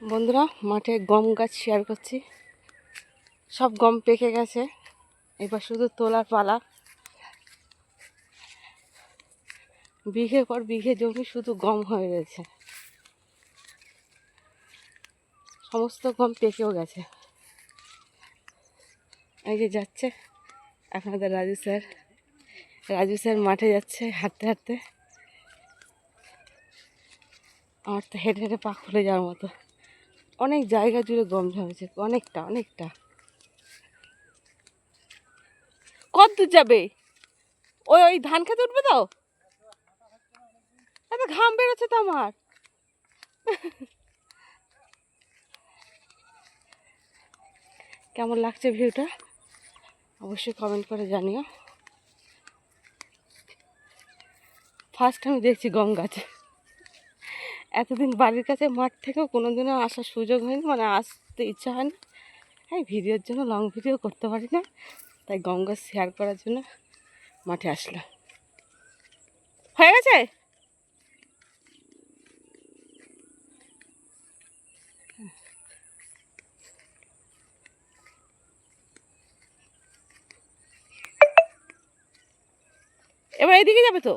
বন্ধুরা, মাঠে গম গাছ শেয়ার করছি। সব গম পেকে গেছে, এবার শুধু তোলার পালা। বিঘের পর বিঘে জমি শুধু গম হয়ে রয়েছে, সমস্ত গম পেকেও গেছে। এই যে যাচ্ছে আপনাদের রাজু স্যার মাঠে যাচ্ছে হাঁটতে হাঁটতে। আমার তো হেঁটে হেঁটে পা খুলে যাওয়ার মতো। অনেক জায়গা জুড়ে গম জমেছে, অনেকটা। কত দূর যাবে? ওই ধান খেতে উঠবে তো? এত ঘাম বেরোচ্ছে তো আমার। কেমন লাগছে ভিউটা অবশ্যই কমেন্ট করে জানিও। ফার্স্ট আমি দেখছি গম গাছ। এতদিন বাড়ির কাছে মাঠ থেকেও কোনোদিনও আসার সুযোগ হয়নি, মানে আসতে ইচ্ছা হয় না। হ্যাঁ, ভিডিওর জন্য লং ভিডিও করতে পারি না, তাই গম গাছ শেয়ার করার জন্য মাঠে আসলাম। হয়ে গেছে? এবার এইদিকে যাবে তো?